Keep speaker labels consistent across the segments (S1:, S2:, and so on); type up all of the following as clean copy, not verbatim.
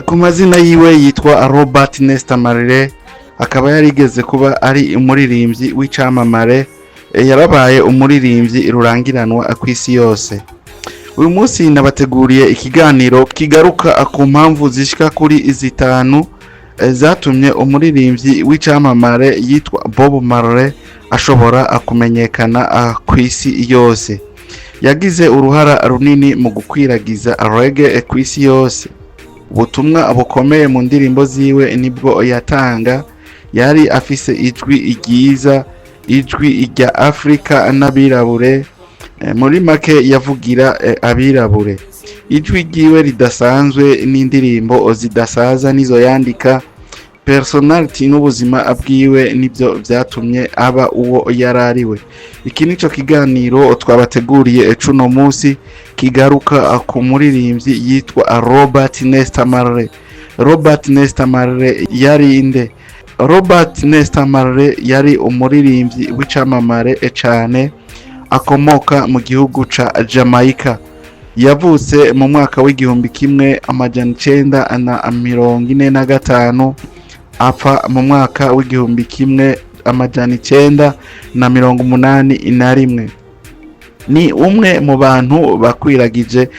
S1: Ku mazina yiwe yitwa Robert Nesta Marley, akaba yarigeze kuba ari umuririmbyi w'icamamare, yarabaye umuririmbyi rurangiranwa kw'isi yose. Uyu munsi nabateguriye ikiganiro kigaruka ku mpamvu zishika kuri zitanu zatumye umuririmbyi w'icamamare yitwa Bob Marley ashobora kumenyekana kw'isi yose. Yagize uruhara runini mu gukwiragiza reggae kw'isi yose. Ubutumwa bukomeye mu ndirimbo ziwe nibwo yatanga. Yari afise ijwi ryiza, ijwi rya Afrika n'abirabure, muri make yavugira abirabure. Ijwi ryiwe ridasanzwe n'indirimbo zidasaza nizo yandika. Personality n'ubuzima bwiwe nibyo vyatumye aba uwo yarariwe. Iki nico kiganiro twabateguriye cuno munsi kigaruka ku muririmbyi yitwa Robert Nesta Marley. Robert Nesta Marley yari inde? Robert Nesta Marley yari umuririmbyi w'icamamare cane, akomoka mu gihugu ca Jamaica. Yavutse mu mwaka w'igihumbi kimwe amajana 945, apfa mu mwaka w'igihumbi kimwe amajana 981. Ni umwe mu bantu bakwiragije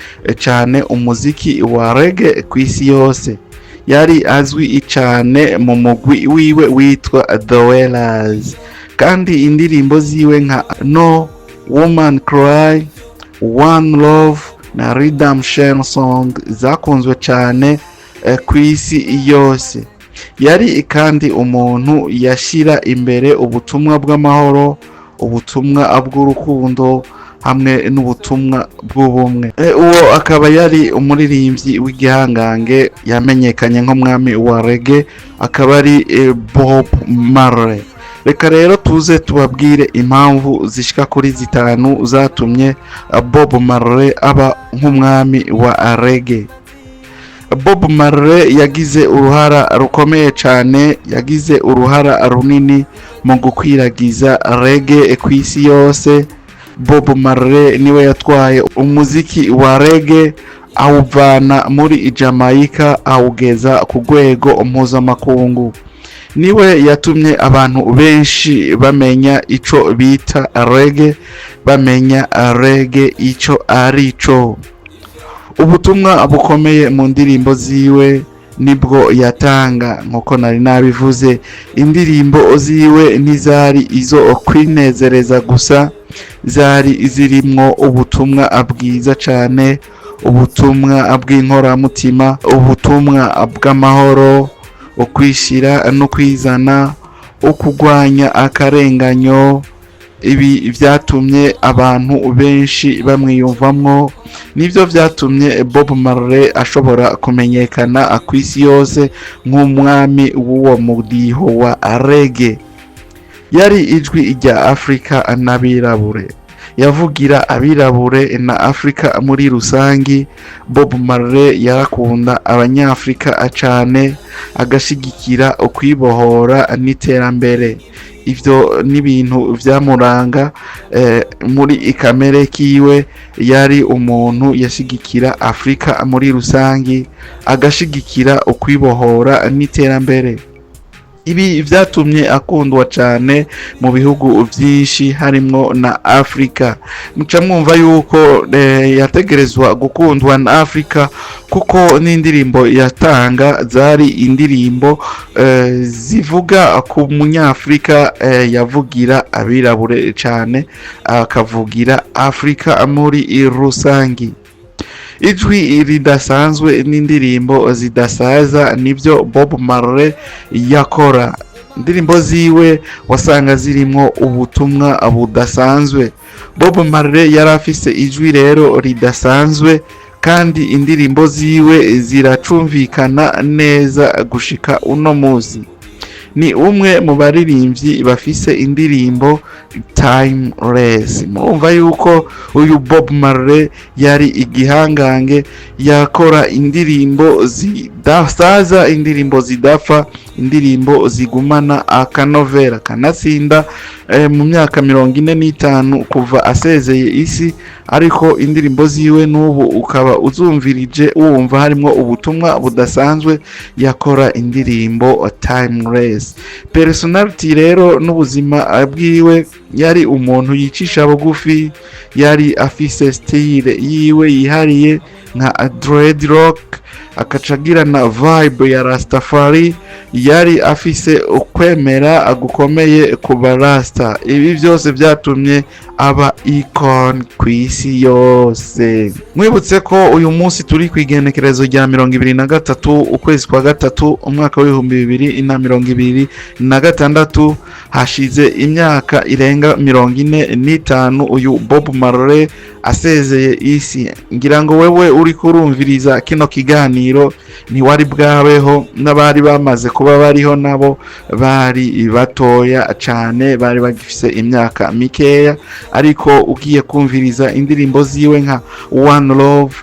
S1: cane umuziki wa reggae kw'isi yose. Yari azwi cane mu mugwi wiwe witwa The Wailers, kandi indirimbo ziwe nka No Woman Cry, One Love na Redemption Song zakunzwe cane kw'isi yose. Yari kandi umuntu yashira imbere ubutumwa bw'amahoro, ubutumwa bw'urukundo hamwe n'ubutumwa bw'ubumwe. Uwo akaba yari umuririmbyi w'igihangange yamenyekanye nk'umwami wa reggae, akaba ari Bob Marley. Reka rero tuze tubabwire impamvu zishika kuri zitanu zatumye Bob Marley aba nk'umwami wa reggae. Bob Marley yagize uruhara rukomeye cane, yagize uruhara runini mu gukwiragiza reggae kw'isi yose. Bob Marley niwe yatwaye umuziki wa reggae awuvana muri Jamaica awugeza ku rwego mpuzamakungu. Niwe yatumye abantu benshi bamenya ico bita reggae, bamenya reggae ico arico. Ubutumwa bukomeye mu ndirimbo ziwe nibwo yatanga. Nkuko nari nabivuze, indirimbo ziwe ntizari izo kwinezereza gusa, zari zirimwo ubutumwa bwiza cane, ubutumwa bw'inkoramutima, ubutumwa bw'amahoro, ukwishira no kwizana, ukugwanya akarenganyo. Ibi vyatumye abantu benshi bamwiyumvamwo, nivyo vyatumye Bob Marley ashobora kumenyekana kw'isi yose nk'umwami w'uwo mudiho wa reggae. Yari ijwi rya Afrika n'abirabure, yavugira abirabure na Afrika muri rusangi. Bob Marley yarakunda abanyafrika cane, agashigikira ukwibohora n'iterambere. Ivyo n'ibintu vyamuranga muri ikamere kiwe. Yari umuntu yashigikira Afrika muri rusangi, agashigikira ukwibohora n'iterambere. Ibi vyatumye akundwa cane mu bihugu vyinshi harimwo na Afrika. Muca mwumva yuko yategerezwa gukundwa na Afrika, kuko n'indirimbo yatanga zari indirimbo zivuga ku munyafrika, yavugira abirabure cane, akavugira Afrika muri rusangi. Ijwi ridasanzwe n'indirimbo zidasaza nibyo Bob Marley yakora. Indirimbo ziwe wasanga zirimwo ubutumwa budasanzwe. Bob Marley yarafise ijwi rero ridasanzwe, kandi indirimbo ziwe ziracumvikana neza gushika uno muzi. Ni umwe mu baririmvyi bafise indirimbo timeless. Murumva yuko uyu Bob Marley yari igihangange, yakora indirimbo zidasaza, indirimbo zidapfa, indirimbo zigumana akanovera kanatsinda mu myaka 45 kuva asezeye isi, ariko indirimbo ziwe n'ubu ukaba uzumvirije wumva harimo ubutumwa budasanzwe. Yakora indirimbo timeless. Personality rero n'ubuzima bwiwe, yari umuntu yicisha bugufi, yari afise style yiwe yihariye nka dreadlock, akacagira na vibe ya Rastafari, yari afise ukwemera gukomeye ku barasta. Ibi byose byatumye aba icon kw'isi yose. Mwibutse ko uyu munsi turi kwigenekerezo rya 23 ukwezi kwa gatatu umwaka wa 2026, hashize imyaka irenga 45 uyu Bob Marley asezeye isi. Ngira ngo wewe uri kurumviriza kino kiganiro ntiwari bwabeho, n'abari bamaze kuba bariho nabo bari batoya cyane, bari bagifise imyaka mikeya, ariko ugiye kumviriza indirimbo ziwe nka One Love,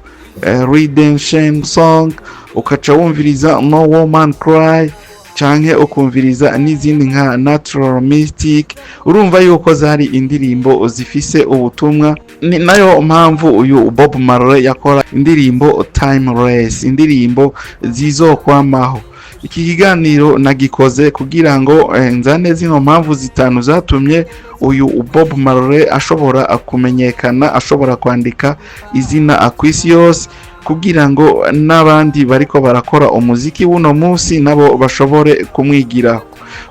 S1: Redemption Song, ukaca wumviriza No Woman Cry, canke ukumviriza n'izindi nka Natural Mystic, urumva yuko zari indirimbo zifise ubutumwa. Ni nayo mpamvu uyu Bob Marley yakora indirimbo timeless, indirimbo zizokwamaho. Iki kiganiro nagikoze kugira ngo nzane zino mpamvu zitanu zatumye uyu Bob Marley ashobora kumenyekana, ashobora kwandika izina kw'isi yose, kugira ngo n'abandi bariko barakora umuziki w'uno munsi nabo bashobore kumwigiraho.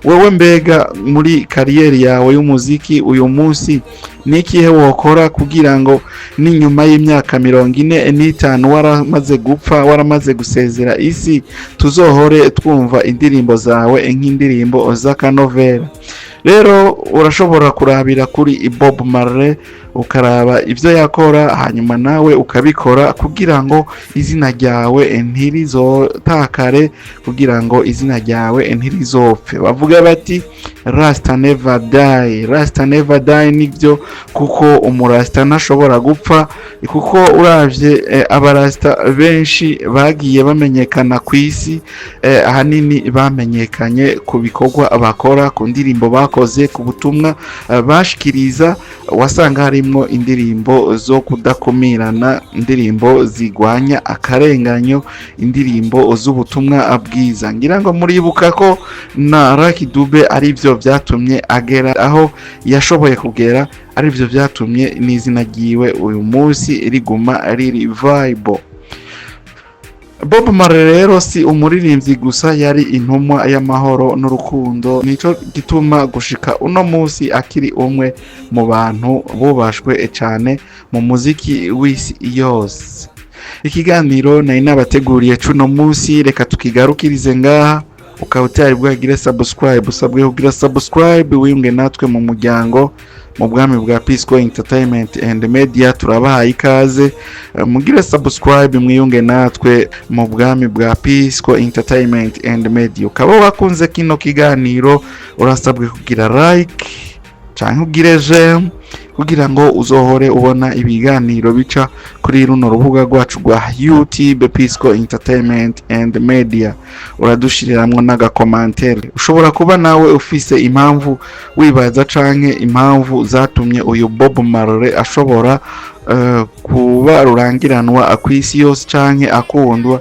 S1: Wewe mbega muri kariyeri yawe y'umuziki uyu munsi nikihe wokora kugira ngo n'inyuma y'imyaka 45 waramaze gupfa, waramaze gusezera isi, tuzohore twumva indirimbo zawe nk'indirimbo z'akanovera? Rero urashobora kurabira kuri Bob Marley ukaraba ibyo yakora, hanyuma nawe ukabikora kugira ngo izina ryawe ntirizotakare, kugira ngo izina ryawe ntirizopfe. Bavuga bati Rasta never die, Rasta never die. Nibyo, kuko umurasta ntashobora gupfa, kuko uravye abarasta benshi bagiye bamenyekana ku isi, ahanini bamenyekanye ku bikorwa bakora, ku ndirimbo bakoze, ku butumwa bashikiriza. Wasanga harimo indirimbo zo kudakumirana, indirimbo zigwanya akarenganyo, indirimbo z'ubutumwa bwiza. Ngira ngo muribuka ko na Lucky Dube ari byo byatumye agera aho yashoboye kugera, ari byo byatumye n'izina yiwe uyu munsi riguma riri vibe. Bob Marley rero si umuririmbyi gusa, yari intumwa y'amahoro n'urukundo. Nico gituma gushika uno munsi akiri umwe mu bantu bubashwe cyane mu muziki w'isi yose. Ikiganiro nari nabateguriye cuno munsi, reka tukigarukirize ngaha. Ukaba utari bwagire subscribe, usabwe kugira subscribe, wiyunge natwe mu muryango mu bwami bwa Pisco Entertainment and Media. Turabahaye ikaze, mugire subscribe, mwiyunge natwe mu bwami bwa Pisco Entertainment and Media. Ukaba wakunze kino kiganiro, urasabwe kugira like canke ugire j'aime, kugira ngo uzohore ubona ibiganiro bica kuri runo rubuga rwacu rwa YouTube Pisco Entertainment and Media. Uradushiriramwo n'agakomantere. Ushobora kuba nawe ufise impamvu wibaza canke impamvu zatumye uyu Bob Marley ashobora kuba rurangiranwa kw'isi yose canke akundwa,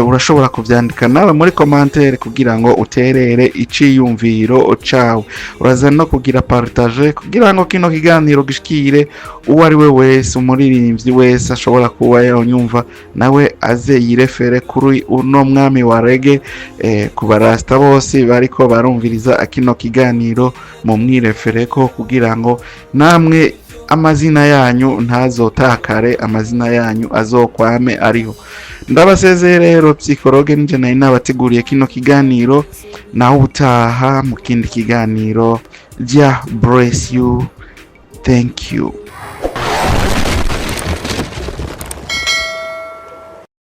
S1: urashobora kuvyandika nawe muri commentaire kugira ngo uterere iciyumviro cawe. Uraza no kugira partage kugira ngo kino kiganiro gishikire uwo ari we wese, umuririmbyi wese ashobora kuba yonyumva nawe aze yirefere kuri uno mwami wa reggae. Ku barasta bose bariko barumviriza kino kiganiro mu mwirefereko, kugira ngo namwe amazina yanyu ntazotakare, amazina yanyu azokwame ariho. Ndabasezeye rero, psychologue nje nari nabateguriye kino kiganiro. Naho ubutaha mu kindi kiganiro. Jah bless you. Thank you.